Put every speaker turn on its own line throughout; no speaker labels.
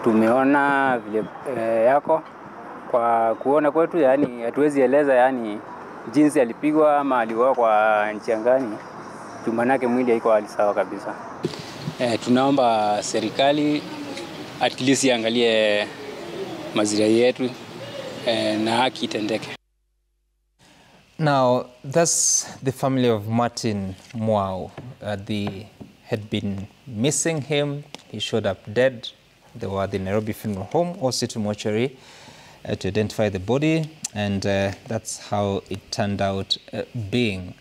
tumeona vile yako kwa kuona kwetu, yani hatuwezi eleza yani jinsi alipigwa ama aliuawa kwa njia gani, tumanake mwili haiko hali sawa kabisa. Tunaomba serikali at least iangalie maslahi yetu na haki itendeke.
Now, that's the family of Martin Mwau. They had been missing him. He showed up dead. They were at the Nairobi Funeral Home or City Mortuary to identify the body, and that's how it turned out being.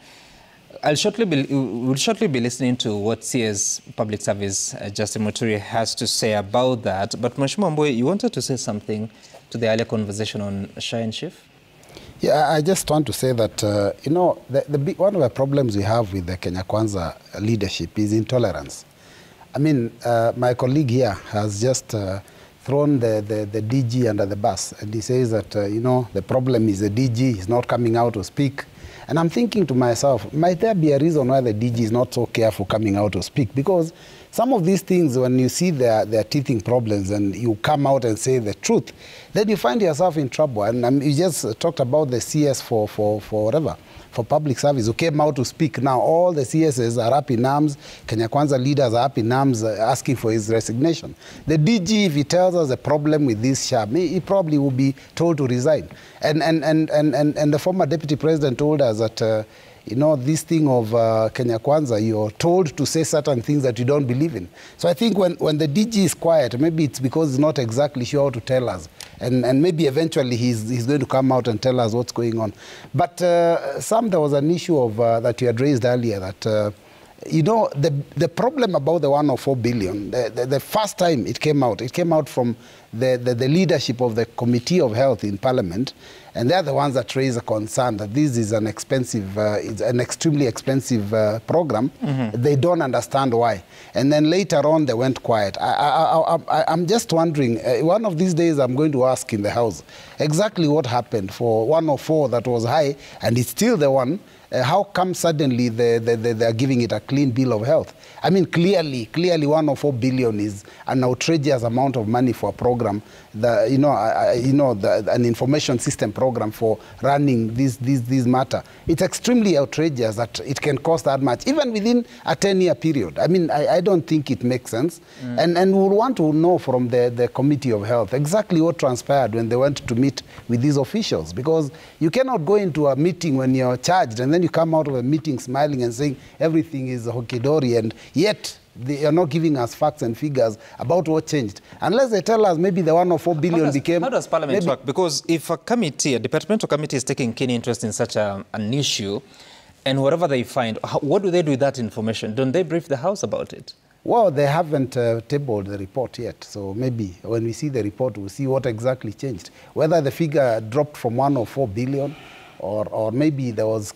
We'll shortly be listening to what CS Public Service Justin Muturi has to say about that. But Mheshimiwa Mbowe, you wanted to say something to the earlier conversation on Shine Chief?
Yeah, I just want to say that, you know, one of the problems we have with the Kenya Kwanza leadership is intolerance. I mean, my colleague here has just thrown the DG under the bus, and he says that, you know, the problem is the DG is not coming out to speak. And I'm thinking to myself, might there be a reason why the DG is not so careful coming out to speak? Because some of these things, when you see their teething problems and you come out and say the truth, then you find yourself in trouble. And you just talked about the CS for whatever, for public service, who came out to speak. Now all the CSs are up in arms. Kenya Kwanza leaders are up in arms asking for his resignation. The DG, if he tells us a problem with this sham, he probably will be told to resign. And the former deputy president told us that, you know, this thing of Kenya Kwanza, you're told to say certain things that you don't believe in. So I think when the DG is quiet, maybe it's because he's not exactly sure how to tell us. And maybe eventually he's going to come out and tell us what's going on. But there was an issue of that you had raised earlier that, you know, the problem about the 104 billion, the first time it came out from the leadership of the Committee of Health in Parliament, and they're the ones that raise a concern that this is an expensive, it's an extremely expensive program. Mm-hmm. They don't understand why. And then later on, they went quiet. I'm just wondering, one of these days I'm going to ask in the House exactly what happened for 104 that was high, and it's still the one. How come suddenly they're giving it a clean bill of health? I mean, clearly 104 billion is an outrageous amount of money for a program, an information system program for running this matter. It's extremely outrageous that it can cost that much, even within a 10-year period. I mean, I don't think it makes sense. Mm. And we'll want to know from the Committee of Health exactly what transpired when they went to meet with these officials, because you cannot go into a meeting when you're charged and then you come out of a meeting smiling and saying everything is hoki-dory, and yet they are not giving us facts and figures about what changed. Unless they tell us maybe the 104 billion became...
How does Parliament work? Because if a departmental committee is taking keen interest in such an issue, and whatever they find, what do they do with that information? Don't they brief the House about it?
Well, they haven't tabled the report yet. So maybe when we see the report, we'll see what exactly changed. Whether the figure dropped from 104 billion, or maybe there was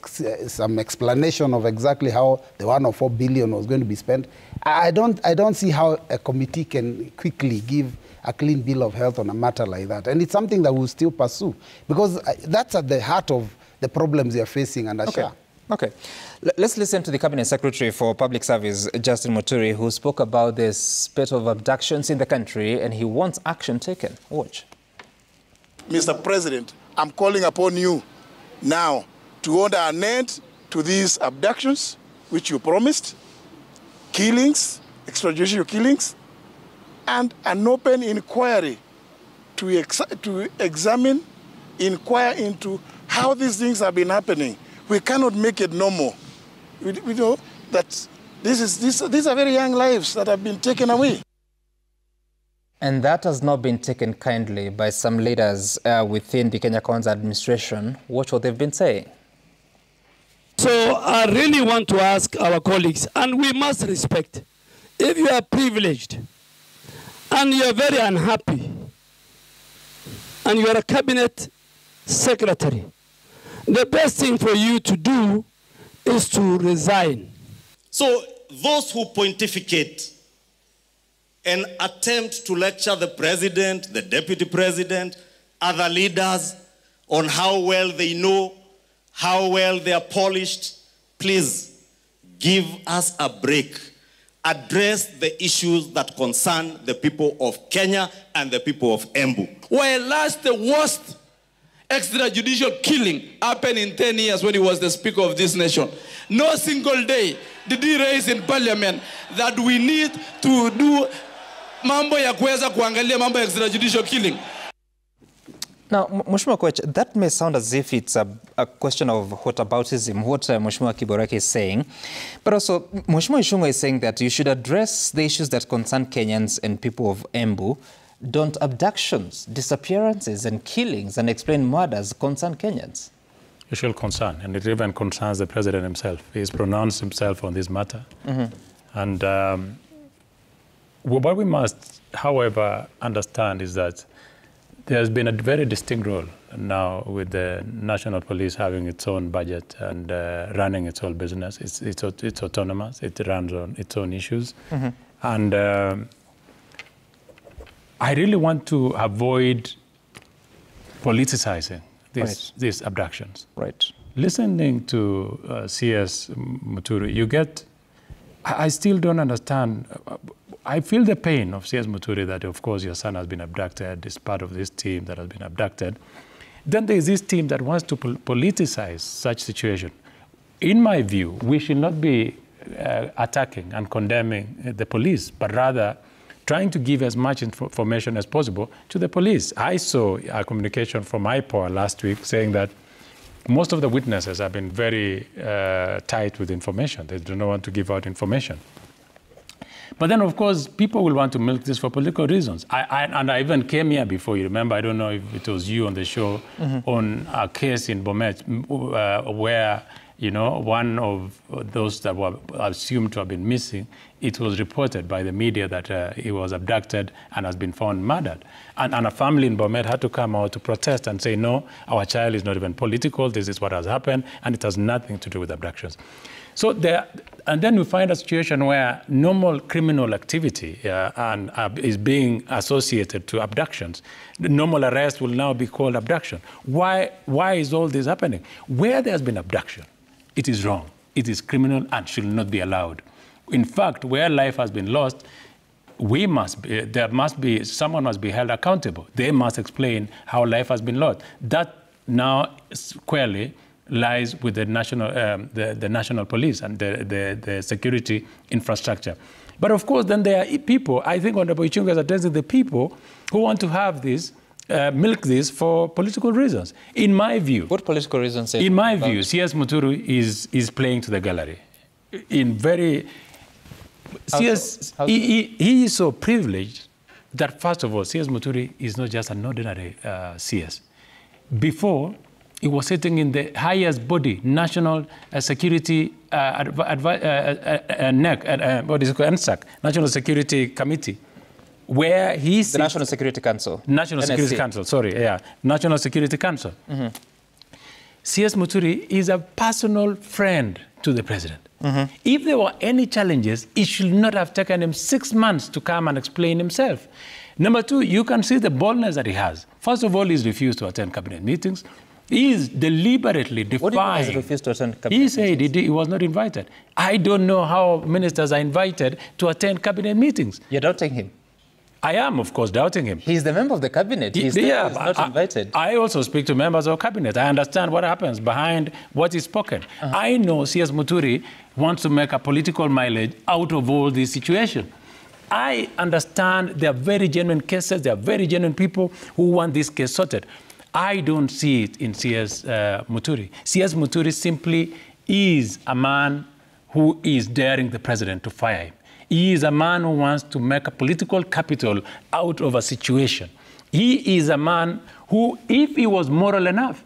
some explanation of exactly how the 104 billion was going to be spent. I don't see how a committee can quickly give a clean bill of health on a matter like that. And it's something that we'll still pursue, because that's at the heart of the problems we are facing under SHA.
Okay. Let's listen to the Cabinet Secretary for Public Service, Justin Muturi, who spoke about the spate of abductions in the country, and he wants action taken. Watch.
Mr. President, I'm calling upon you now to order an end to these abductions, which you promised, killings, extrajudicial killings, and an open inquiry to examine, inquire into how these things have been happening. We cannot make it normal. We know that these are very young lives that have been taken away.
And that has not been taken kindly by some leaders within the Kenya Kwanza administration. Watch what they've been saying.
So I really want to ask our colleagues, and we must respect, if you are privileged and you are very unhappy and you are a cabinet secretary, the best thing for you to do is to resign.
So those who pontificate and attempt to lecture the president, the deputy president, other leaders on how well they know, how well they are polished, please give us a break address the issues that concern the people of Kenya and the people of Embu.
While last the worst extrajudicial killing happened in 10 years when he was the Speaker of this nation. No single day did he raise in Parliament that we need to do mambo ya kuweza kuangalia mambo ya extrajudicial killing.
Now, Mheshimiwa Koech, that may sound as if it's a question of whataboutism, what Mheshimiwa Kiboreke is saying. But also, Mheshimiwa Ishungwa is saying that you should address the issues that concern Kenyans and people of Embu. Don't abductions, disappearances and killings and explained murders concern Kenyans?
It should concern, and it even concerns the president himself. He's pronounced himself on this matter. And what we must, however, understand is that there's been a very distinct role now with the national police having its own budget and running its own business. It's autonomous. It runs on its own issues. And I really want to avoid politicizing these abductions.
Right.
Listening to CS Muturi, you get, I still don't understand. I feel the pain of CS Muturi that, of course, your son has been abducted, is part of this team that has been abducted. Then there is this team that wants to politicize such situation. In my view, we should not be attacking and condemning the police, but rather trying to give as much information as possible to the police. I saw a communication from IPOA last week saying that most of the witnesses have been very tight with information. They do not want to give out information. But then, of course, people will want to milk this for political reasons. And I even came here before, you remember, I don't know if it was you on the show, on a case in Bomet where, you know, one of those that were assumed to have been missing, it was reported by the media that he was abducted and has been found murdered. And a family in Bomet had to come out to protest and say, no, our child is not even political, this is what has happened, and it has nothing to do with abductions. So and then we find a situation where normal criminal activity is being associated to abductions. The normal arrest will now be called abduction. Why is all this happening? Where there's been abduction, it is wrong. It is criminal and should not be allowed. In fact, where life has been lost, someone must be held accountable. They must explain how life has been lost. That now squarely lies with the national police and the security infrastructure. But of course, then there are people, I think Honorable Ichunga is addressing the people who want to have this, milk this for political reasons. In my view...
What political reasons?
In my view, CS Muturu is playing to the gallery. In very... He is so privileged that, first of all, CS Muturi is not just an ordinary CS. Before, he was sitting in the highest body, National Security NSAC, National Security Committee, where he sits...
The National Security Council.
National Security Council, sorry, yeah. National Security Council. CS Muturi is a personal friend to the president. If there were any challenges, it should not have taken him 6 months to come and explain himself. Number two, you can see the boldness that he has. First of all, he's refused to attend cabinet meetings. He is deliberately defying.
What do you mean he's refused to attend cabinet
meetings? He said he was not invited. I don't know how ministers are invited to attend cabinet meetings.
You're doubting him?
I am, of course, doubting him.
He's the member of the cabinet. He's not invited.
I also speak to members of cabinet. I understand what happens behind what is spoken. I know CS Muturi wants to make a political mileage out of all this situation. I understand there are very genuine cases. There are very genuine people who want this case sorted. I don't see it in CS Muturi. CS Muturi simply is a man who is daring the president to fire him. He is a man who wants to make a political capital out of a situation. He is a man who, if he was moral enough,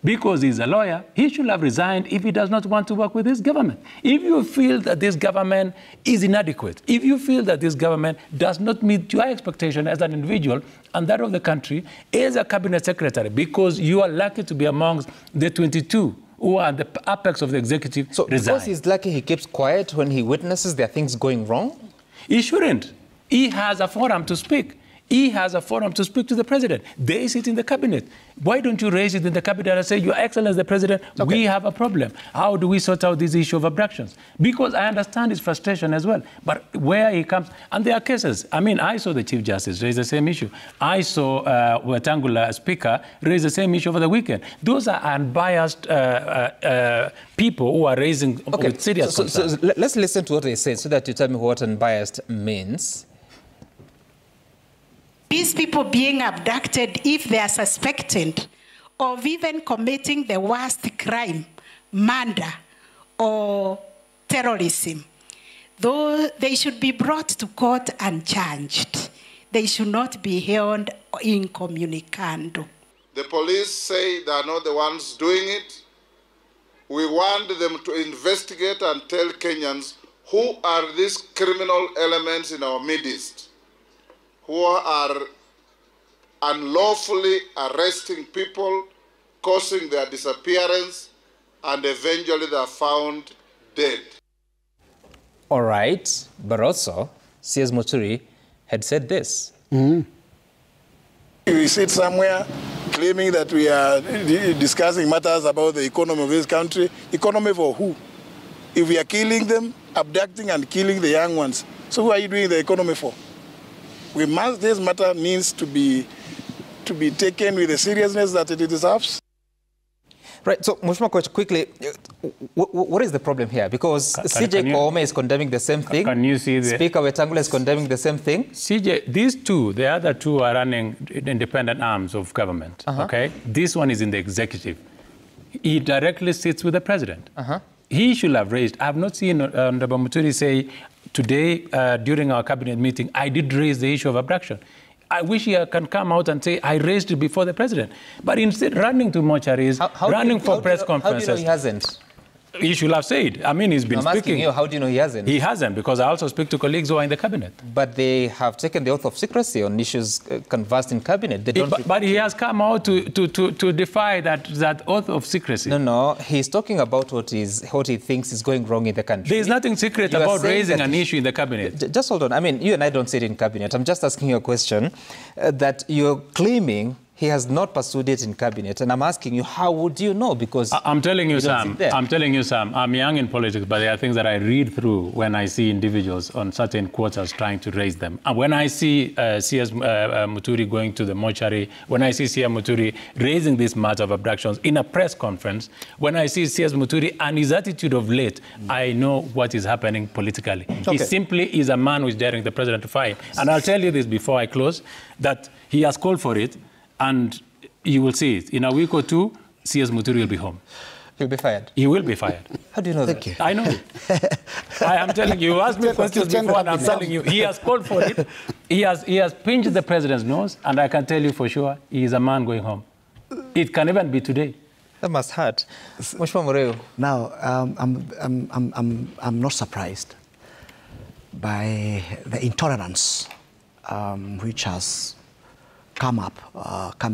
because he's a lawyer, he should have resigned if he does not want to work with this government. If you feel that this government is inadequate, if you feel that this government does not meet your expectation as an individual and that of the country, as a cabinet secretary, because you are lucky to be amongst the 22 who are the apex of the executive,
so
resign.
Because he's lucky, he keeps quiet when he witnesses there are things going wrong?
He shouldn't. He has a forum to speak. He has a forum to speak to the president. They sit in the cabinet. Why don't you raise it in the cabinet and say, Your Excellency the President, we have a problem. How do we sort out this issue of abductions? Because I understand his frustration as well. But where he comes, and there are cases. I mean, I saw the Chief Justice raise the same issue. I saw Wetangula Speaker raise the same issue over the weekend. Those are unbiased people who are raising with serious concerns.
So let's listen to what they said so that you tell me what unbiased means.
These people being abducted, if they are suspected of even committing the worst crime, murder or terrorism, though they should be brought to court and charged. They should not be held incommunicado.
The police say they are not the ones doing it. We want them to investigate and tell Kenyans who are these criminal elements in our midst, who are unlawfully arresting people, causing their disappearance, and eventually they are found dead.
All right, but also, CS Muturi had said this.
We sit somewhere claiming that we are discussing matters about the economy of this country. Economy for who? If we are killing them, abducting and killing the young ones, so who are you doing the economy for? We must, this matter needs to be taken with the seriousness that it deserves.
Right, so Mheshimiwa Coach, quickly, what is the problem here? Because CJ Koome is condemning the same thing.
Can you see the
Speaker Wetangula is condemning the same thing.
CJ, these two, the other two are running independent arms of government, okay? This one is in the executive. He directly sits with the president. He should have raised, I have not seen Honorable Muturi say, today, during our cabinet meeting, I did raise the issue of abduction. I wish he can come out and say, I raised it before the president. But instead, running to mortuaries, running for press conferences.
How do you know he hasn't?
He should have said. I mean, he's been
I'm asking
speaking.
you, how do you know he hasn't?
He hasn't, because I also speak to colleagues who are in the cabinet.
But they have taken the oath of secrecy on issues conversed in cabinet. They don't
but he has come out to defy that oath of secrecy.
No, he's talking about what he thinks is going wrong in the country.
There's nothing secret about raising an issue in the cabinet.
Just hold on. I mean, you and I don't sit in cabinet. I'm just asking you a question that you're claiming he has not pursued it in cabinet, and I'm asking you, how would you know? Because
I'm telling you, Sam. I'm young in politics, but there are things that I read through when I see individuals on certain quarters trying to raise them. And when I see CS Muturi going to the mortuary, when I see CS Muturi raising this matter of abductions in a press conference, when I see CS Muturi and his attitude of late, I know what is happening politically. He simply is a man who is daring the president to fight. And I'll tell you this before I close, that he has called for it. And you will see it. In a week or two, CS Muturi will be home.
He'll be fired?
He will be fired.
How do you know that?
I know. I am telling you, you asked me questions before, and I'm telling you, he has called for it. He has pinched the president's nose, and I can tell you for sure, he is a man going home. It can even be today.
That must hurt. Mheshimiwa Mureu.
Now, I'm not surprised by the intolerance which has come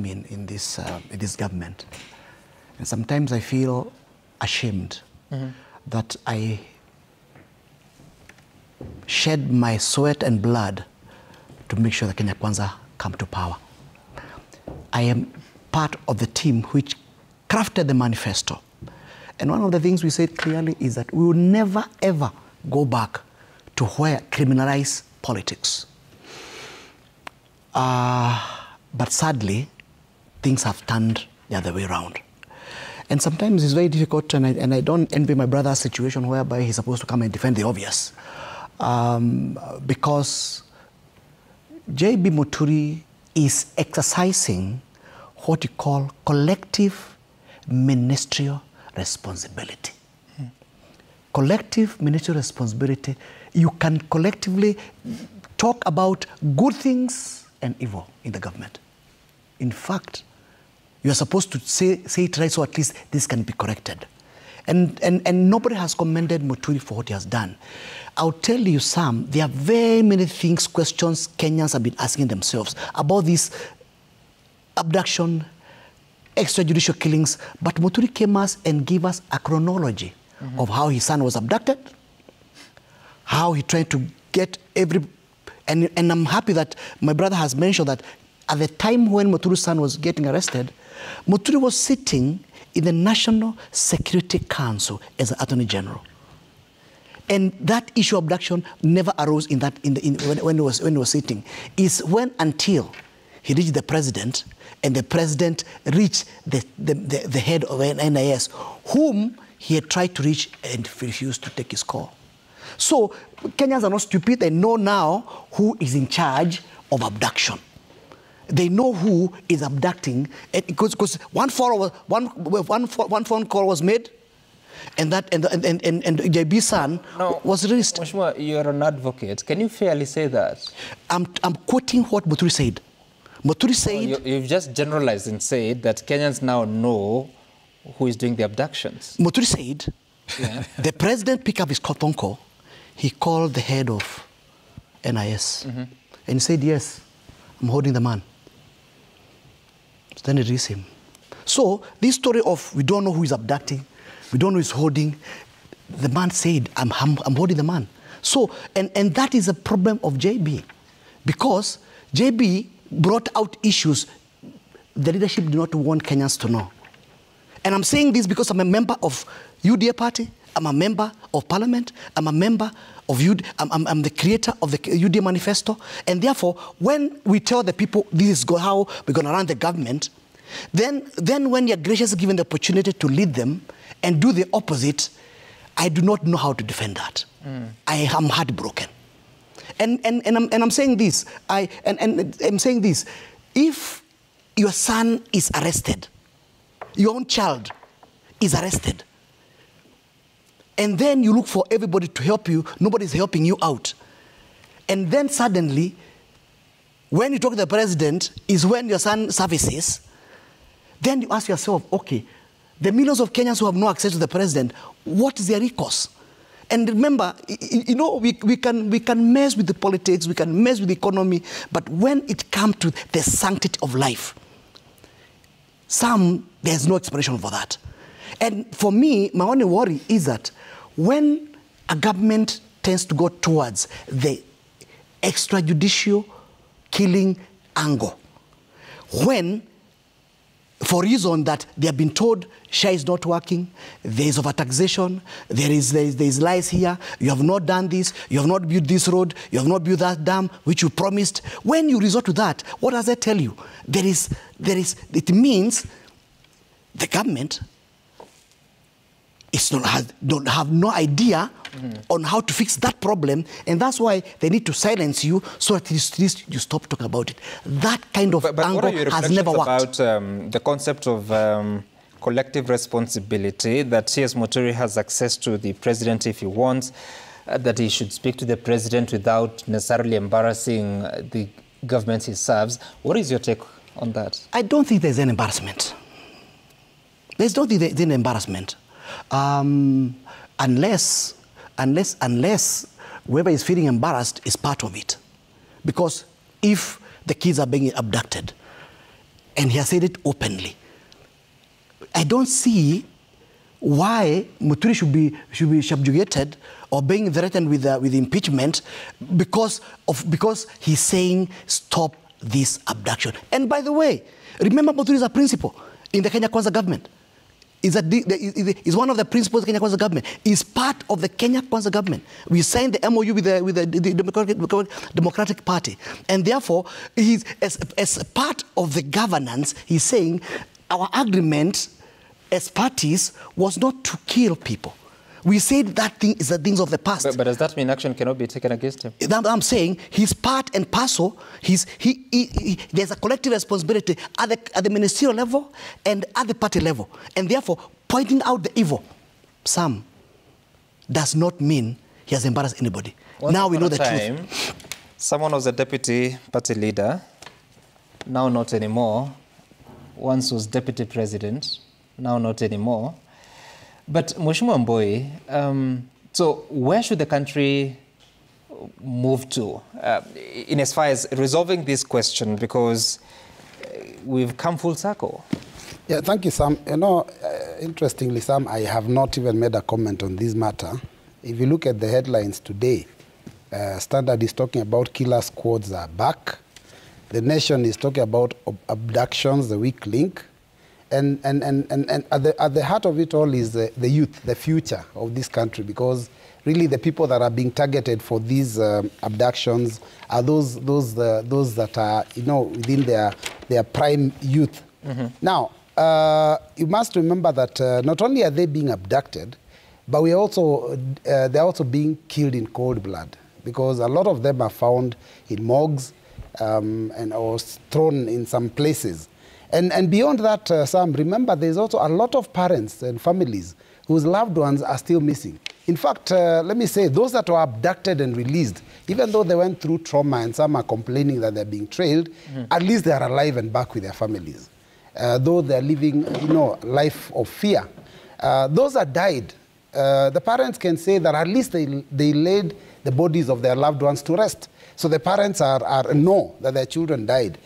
in this government. And sometimes I feel ashamed that I shed my sweat and blood to make sure that Kenya Kwanza come to power. I am part of the team which crafted the manifesto. And one of the things we said clearly is that we will never, ever go back to where criminalize politics. But sadly, things have turned the other way around. And sometimes it's very difficult, and I don't envy my brother's situation whereby he's supposed to come and defend the obvious. Because J.B. Muturi is exercising what you call collective ministerial responsibility. Collective ministerial responsibility, you can collectively talk about good things and evil in the government. In fact, you are supposed to say it right, so at least this can be corrected. And nobody has commended Muturi for what he has done. I'll tell you, Sam, there are very many things, questions Kenyans have been asking themselves about this abduction, extrajudicial killings, but Muturi came us and gave us a chronology of how his son was abducted, how he tried to get every And I'm happy that my brother has mentioned that at the time when Muturi's son was getting arrested, Muturi was sitting in the National Security Council as an Attorney General. And that issue of abduction never arose when he was sitting. It's when until he reached the president, and the president reached the head of NIS, whom he had tried to reach and refused to take his call. So Kenyans are not stupid. They know now who is in charge of abduction. They know who is abducting, because one phone call was made, and JB's son was released.
Mheshimiwa, you're an advocate. Can you fairly say that?
I'm quoting what Muturi said. Muturi said...
You've just generalized and said that Kenyans now know who is doing the abductions.
Muturi said, the president picked up his phone call. He called the head of NIS. And he said, yes, I'm holding the man. So then he released him. So this story of we don't know who is abducting, we don't know who is holding, the man said, I'm holding the man. So, and that is a problem of JB. Because JB brought out issues the leadership did not want Kenyans to know. And I'm saying this because I'm a member of UDA party, I'm a member of parliament, I'm a member of UDA, I'm the creator of the UDA manifesto, and therefore, when we tell the people this is how we're going to run the government, then when you're graciously given the opportunity to lead them and do the opposite, I do not know how to defend that. I am heartbroken. And I'm saying this, I'm saying this, if your son is arrested, your own child is arrested, and then you look for everybody to help you, nobody's helping you out. And then suddenly, when you talk to the president, is when your son surfaces, then you ask yourself, okay, the millions of Kenyans who have no access to the president, what is their recourse? And remember, you know, we can mess with the politics, we can mess with the economy, but when it comes to the sanctity of life, there's no explanation for that. And for me, my only worry is that when a government tends to go towards the extrajudicial killing angle, when, for reason that they have been told SHA is not working, there is overtaxation, there is lies here, you have not done this, you have not built this road, you have not built that dam, which you promised. When you resort to that, what does that tell you? It means the government don't have no idea on how to fix that problem, and that's why they need to silence you so that at least you stop talking about it. That kind of angle has never worked.
About the concept of collective responsibility, that CS Muturi has access to the president if he wants, that he should speak to the president without necessarily embarrassing the government he serves. What is your take on that?
I don't think there's an embarrassment. There's not an embarrassment. Unless whoever is feeling embarrassed is part of it. Because if the kids are being abducted, and he has said it openly, I don't see why Muturi should be subjugated or being threatened with impeachment because he's saying stop this abduction. And by the way, remember Muturi is a principal in the Kenya Kwanza government. Is one of the principles of the Kenya Kwanza government. Is part of the Kenya Kwanza government. We signed the MOU with the Democratic Party, and therefore, as part of the governance, he's saying our agreement as parties was not to kill people. We said that thing is the things of the past.
But does that mean action cannot be taken against him?
I'm saying he's part and parcel. There's a collective responsibility at the ministerial level and at the party level. And therefore, pointing out the evil, some, does not mean he has embarrassed anybody. Now we know the truth.
Someone was a deputy party leader, now not anymore. Once was deputy president, now not anymore. But Mheshimiwa Mboi, so where should the country move to in as far as resolving this question? Because we've come full circle.
Yeah, thank you, Sam. You know, interestingly, Sam, I have not even made a comment on this matter. If you look at the headlines today, Standard is talking about killer squads are back. The Nation is talking about abductions, the weak link. And at the heart of it all is the youth, the future of this country, because really the people that are being targeted for these abductions are those that are, you know, within their prime youth. Now, you must remember that not only are they being abducted, but they're also being killed in cold blood, because a lot of them are found in morgues or thrown in some places. And beyond that, Sam, remember there's also a lot of parents and families whose loved ones are still missing. In fact, let me say, those that were abducted and released, even though they went through trauma and some are complaining that they're being trailed, at least they are alive and back with their families. Though they're living, you know, life of fear. Those that died, the parents can say that at least they laid the bodies of their loved ones to rest. So the parents know that their children died.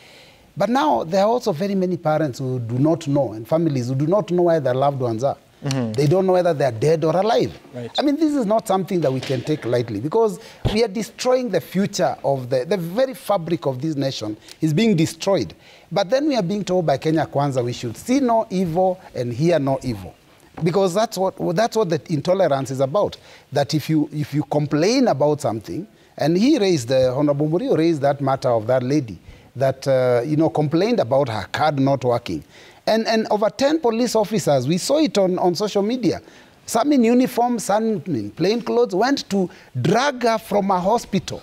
But now there are also very many parents who do not know, and families who do not know where their loved ones are. They don't know whether they're dead or alive. Right. I mean, this is not something that we can take lightly, because we are destroying the future of the very fabric of this nation is being destroyed. But then we are being told by Kenya Kwanza we should see no evil and hear no evil. Because that's what the intolerance is about. That if you complain about something, and Honorable Murio raised that matter of that lady that complained about her card not working. And over 10 police officers, we saw it on social media, some in uniform, some in plain clothes, went to drag her from a hospital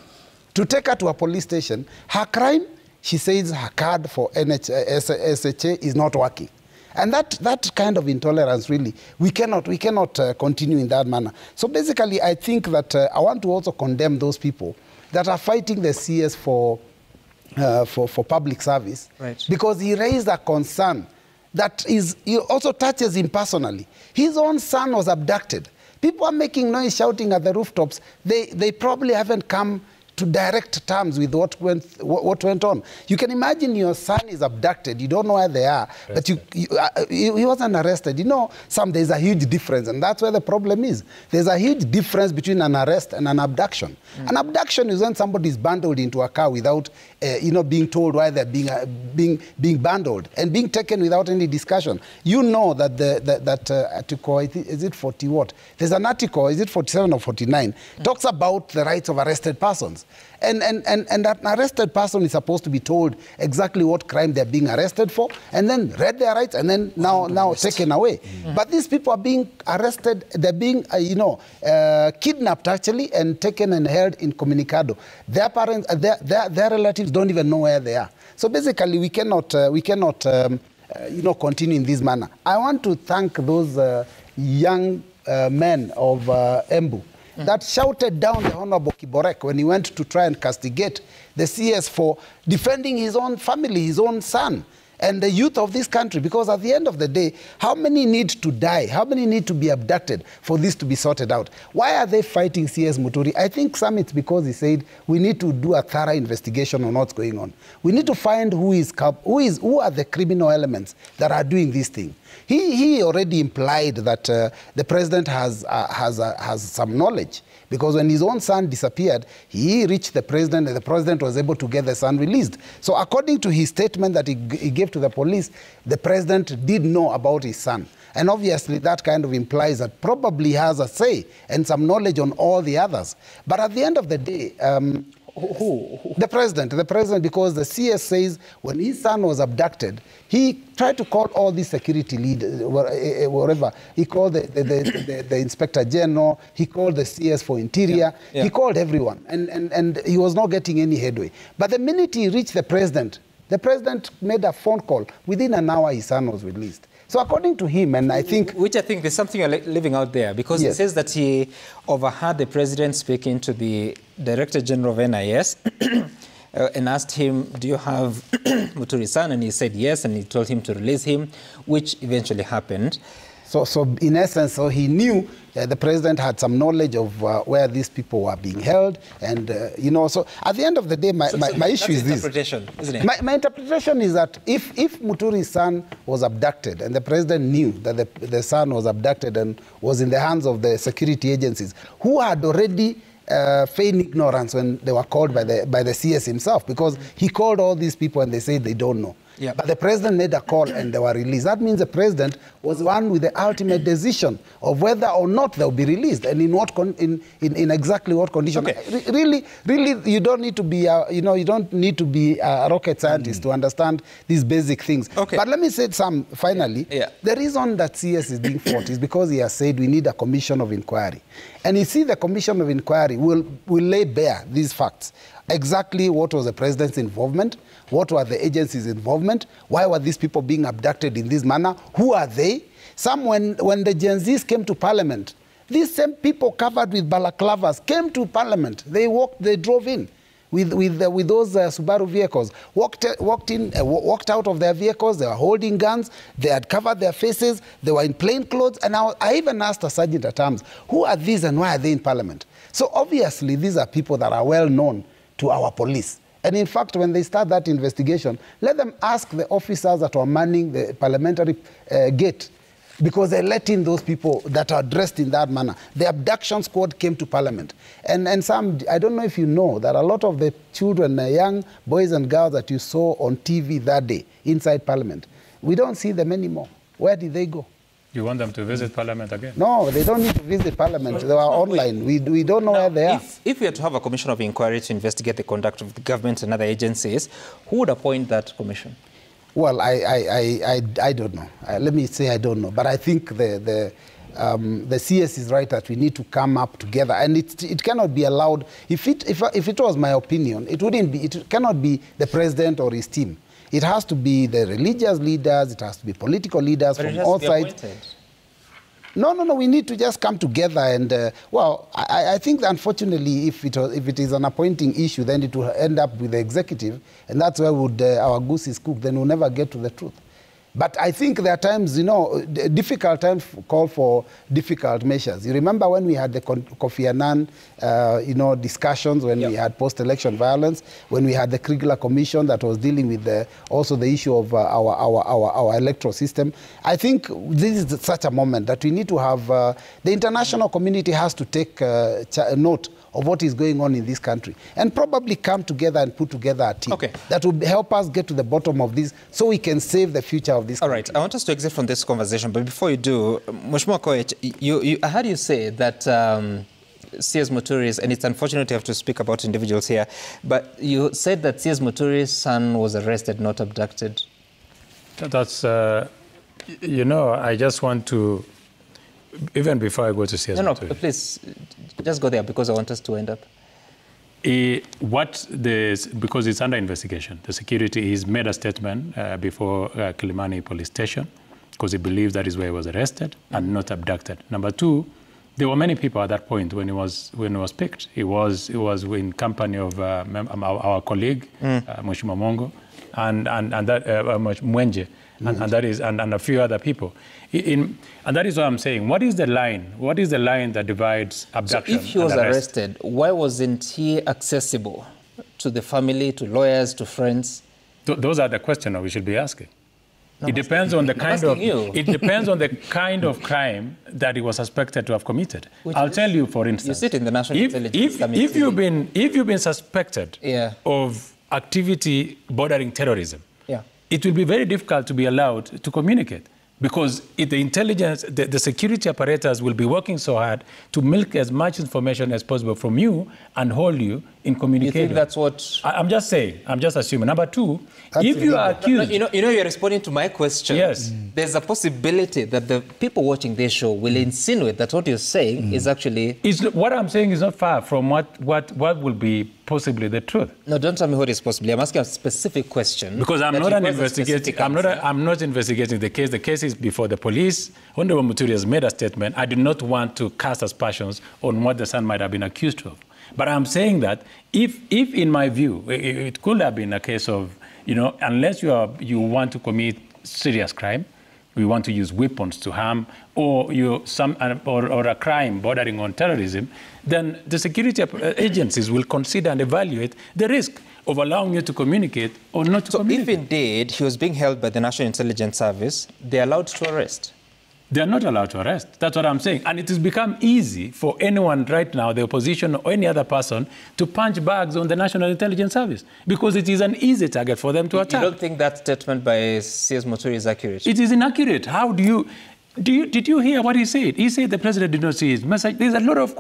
to take her to a police station. Her crime, she says her card for SHA is not working. And that kind of intolerance, really, we cannot continue in that manner. So basically, I think that I want to also condemn those people that are fighting the CS for public service, right, because he raised a concern that also touches him personally. His own son was abducted. People are making noise, shouting at the rooftops. They probably haven't come to direct terms with what went on. You can imagine your son is abducted. You don't know where they are, but he wasn't arrested. You know, there's a huge difference, and that's where the problem is. There's a huge difference between an arrest and an abduction. An abduction is when somebody is bundled into a car without, being told why they're being bundled and being taken without any discussion. You know that that article, is it 40 what? There's an article, is it 47 or 49, talks about the rights of arrested persons. And an arrested person is supposed to be told exactly what crime they're being arrested for, and then read their rights, and then now taken away. But these people are being arrested, they're being, kidnapped actually, and taken and held incommunicado. Their parents, their relatives don't even know where they are. So basically, we cannot continue in this manner. I want to thank those young men of Embu that shouted down the Honorable Kiborek when he went to try and castigate the CS for defending his own family, his own son, and the youth of this country. Because at the end of the day, how many need to die? How many need to be abducted for this to be sorted out? Why are they fighting CS Muturi? I think some it's because he said we need to do a thorough investigation on what's going on. We need to find who are the criminal elements that are doing this thing. He already implied that the president has some knowledge, because when his own son disappeared, he reached the president, and the president was able to get the son released. So according to his statement that he gave to the police, the president did know about his son. And obviously that kind of implies that probably he has a say and some knowledge on all the others. But at the end of the day, who? The president, because the CS says when his son was abducted, he tried to call all the security leaders, wherever. He called the Inspector General, he called the CS for Interior, he called everyone, and he was not getting any headway. But the minute he reached the president made a phone call. Within an hour, his son was released. So according to him, and I think... Which I think there's something you're leaving out there, because it says that he overheard the president speaking to the Director General of NIS and asked him, do you have Muturi's son? And he said yes, and he told him to release him, which eventually happened. So in essence, he knew the president had some knowledge of where these people were being held, and so at the end of the day, my issue is this. Interpretation, isn't it? My interpretation is that if Muturi's son was abducted, and the president knew that the son was abducted and was in the hands of the security agencies, who had already feign ignorance when they were called by the CS himself, because he called all these people and they said they don't know.
Yeah.
But the president made a call and they were released. That means the president was the one with the ultimate decision of whether or not they'll be released and in what in exactly what condition.
Okay.
Really, you don't need to be you don't need to be a rocket scientist to understand these basic things.
Okay.
But let me say some finally.
Yeah.
The reason that CS is being fought is because he has said we need a commission of inquiry. And you see, the commission of inquiry will lay bare these facts. Exactly what was the president's involvement, what were the agencies' involvement, why were these people being abducted in this manner, who are they? Some, when the Gen Zs came to parliament, these same people covered with balaclavas came to parliament. They drove in with those Subaru vehicles, walked out of their vehicles, they were holding guns, they had covered their faces, they were in plain clothes, and I even asked a sergeant at arms, who are these and why are they in parliament? So obviously these are people that are well known to our police. And in fact, when they start that investigation, let them ask the officers that were manning the parliamentary gate, because they let in those people that are dressed in that manner. The abduction squad came to parliament. And some, I don't know if you know, that a lot of the children, young boys and girls that you saw on TV that day inside parliament, we don't see them anymore. Where did they go?
You want them to visit Parliament again?
No, they don't need to visit Parliament. They are online. We don't know where they are.
If we had to have a commission of inquiry to investigate the conduct of the government and other agencies, who would appoint that commission?
Well, I don't know. Let me say I don't know. But I think the CS is right that we need to come up together, and it cannot be allowed. If it was my opinion, it cannot be the president or his team. It has to be the religious leaders, it has to be political leaders from all sides. No, we need to just come together and, well, I think that unfortunately if it is an appointing issue, then it will end up with the executive, and that's where our goose is cooked, then we'll never get to the truth. But I think there are times, difficult times call for difficult measures. You remember when we had the Kofi Annan, discussions, when we had post-election violence, when we had the Kriegler Commission that was dealing with also the issue of our electoral system. I think this is such a moment that we need to have, the international community has to take note of what is going on in this country and probably come together and put together a team that will help us get to the bottom of this so we can save the future of this country.
All right, I want us to exit from this conversation, but before you do, Mheshimiwa Koech, I heard you say that CS Muturi's, and it's unfortunate to have to speak about individuals here, but you said that CS Muturi's son was arrested, not abducted.
That's, I just want to, even before I go to CS Muturi. No,
please, just go there because I want us to end up.
Because it's under investigation, the security, he's made a statement before Kilimani police station because he believes that is where he was arrested and not abducted. Number two, there were many people at that point when he was picked. He was in company of our colleague, Mheshimiwa Mongo, and that Mwenje, and a few other people. And that is what I'm saying. What is the line? What is the line that divides abduction?
So if he was arrested, why wasn't he accessible to the family, to lawyers, to friends?
Those are the questions we should be asking. It depends on the kind of crime that he was suspected to have committed. I'll tell you, for instance,
you sit in the National Intelligence Committee.
If you've been suspected of activity bordering terrorism, it will be very difficult to be allowed to communicate. Because the intelligence, the security apparatus will be working so hard to milk as much information as possible from you and hold you in communication.
You think that's what...
I'm just saying, I'm just assuming. Number two, if you are accused...
you're responding to my question.
Yes.
There's a possibility that the people watching this show will insinuate that what you're saying is actually...
What I'm saying is not far from what will be possibly the truth.
No, don't tell me what is possibly. I'm asking a specific question.
Because I'm not investigating. I'm not investigating the case. The case is before the police. Honorable Muturi has made a statement. I do not want to cast aspersions on what the son might have been accused of. But I'm saying that if in my view, it could have been a case of, unless you want to commit serious crime, we want to use weapons to harm, or a crime bordering on terrorism, then the security agencies will consider and evaluate the risk of allowing you to communicate or not to communicate.
So if indeed he was being held by the National Intelligence Service, they're allowed to arrest?
They're not allowed to arrest. That's what I'm saying. And it has become easy for anyone right now, the opposition or any other person, to punch bags on the National Intelligence Service because it is an easy target for them to attack.
You don't think that statement by CS Muturi is accurate?
It is inaccurate. How do you... Did you hear what he said? He said the president did not see his message. There's a lot of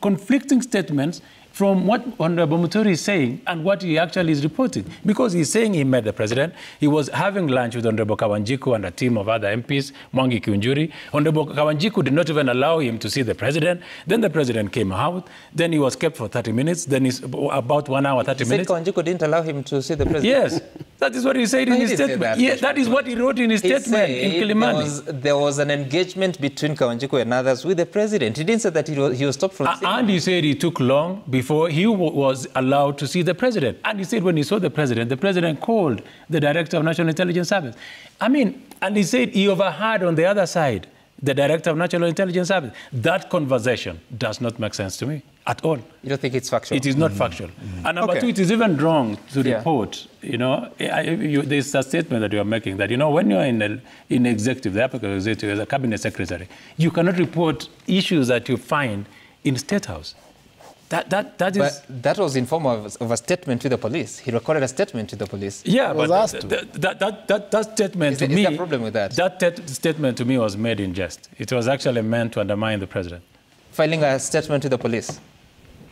conflicting statements from what Honorable Muturi is saying and what he actually is reporting. Because he's saying he met the president. He was having lunch with Honorable Kawanjiku and a team of other MPs, Mwangi Kiunjuri. Honorable Kawanjiku did not even allow him to see the president. Then the president came out. Then he was kept for 30 minutes. Then it's about 1 hour, 30 minutes.
He said Kawanjiku didn't allow him to see the president?
Yes. That is what he said in his statement. Yeah, that is what he wrote in his statement in Kilimani.
There was an engagement between Kawanjiku and others with the president. He didn't say that he was stopped from seeing
And he said it took long before he was allowed to see the president. And he said when he saw the president called the director of National Intelligence Service. I mean, and he said he overheard on the other side the director of National Intelligence Service. That conversation does not make sense to me at all.
You don't think it's factual?
It is not factual. And number two, it is even wrong to report, you know, there's a statement that you are making that, you know, when you're in executive, the upper executive, as a cabinet secretary, you cannot report issues that you find in State House. That
was in form of a statement to the police. He recorded a statement to the police.
Yeah, but that statement to me...
Is there a problem with that?
That statement to me was made in jest. It was actually meant to undermine the president.
Filing a statement to the police?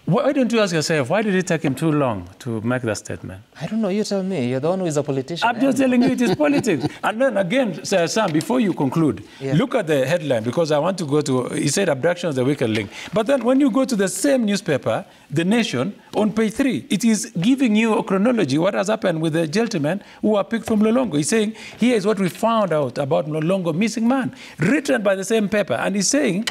Why don't you ask yourself, why did it take him too long to make that statement?
I don't know, you tell me. You're the one who is a politician.
I'm just telling you it is politics. And then again, Sir Sam, before you conclude, look at the headline, because I want to go to, he said Abductions, the weekend link. But then when you go to the same newspaper, The Nation, on page 3, it is giving you a chronology, what has happened with the gentlemen who were picked from Lolongo. He's saying, here is what we found out about Lolongo missing man, written by the same paper. And he's saying,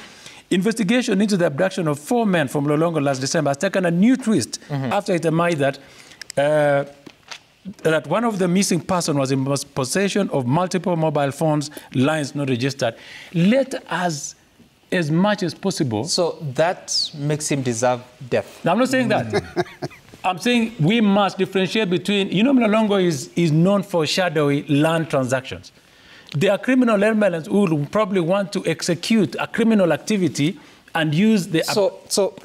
investigation into the abduction of 4 men from Lolongo last December has taken a new twist after it emerged that one of the missing persons was in possession of multiple mobile phones, lines not registered. Let us, as much as possible...
So that makes him deserve death?
No, I'm not saying that. I'm saying we must differentiate between... You know, Lolongo is known for shadowy land transactions. There are criminal elements who will probably want to execute a criminal activity and use the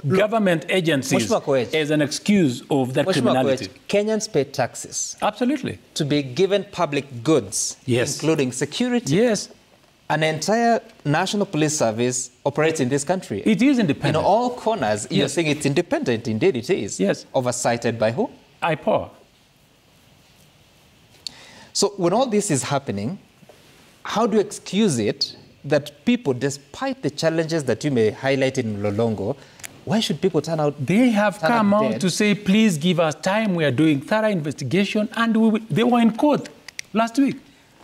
government agencies as an excuse of that criminality.
Kenyans pay taxes.
Absolutely.
To be given public goods, including security.
Yes.
An entire national police service operates in this country.
It is independent.
In all corners, you're saying it's independent. Indeed it is.
Yes.
Oversighted by who?
IPOA.
So when all this is happening, how do you excuse it that people, despite the challenges that you may highlight in Lolongo, why should people turn out?
They have come out to say, please give us time. We are doing thorough investigation. And they were in court last week.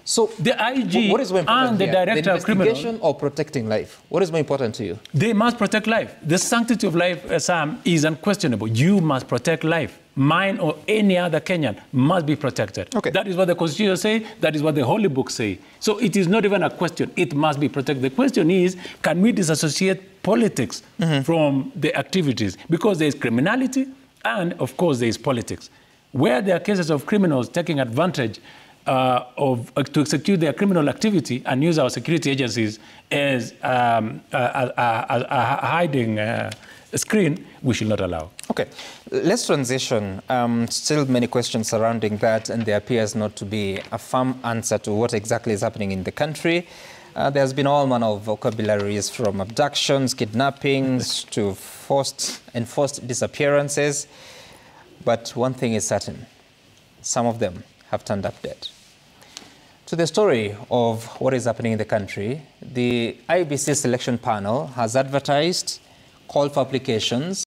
So
the IG and the director of criminal...
Investigation or protecting life? What is more important to you?
They must protect life. The sanctity of life, Sam, is unquestionable. You must protect life. Mine or any other Kenyan must be protected.
Okay.
That is what the Constitution says. That is what the Holy Book says. So it is not even a question. It must be protected. The question is, can we disassociate politics from the activities? Because there is criminality and, of course, there is politics. Where there are cases of criminals taking advantage to execute their criminal activity and use our security agencies as a hiding screen, we should not allow.
Okay, let's transition. Still many questions surrounding that, and there appears not to be a firm answer to what exactly is happening in the country. There's been all manner of vocabularies, from abductions, kidnappings, to enforced disappearances. But one thing is certain, some of them have turned up dead. To the story of what is happening in the country, the IBC selection panel has advertised, called for applications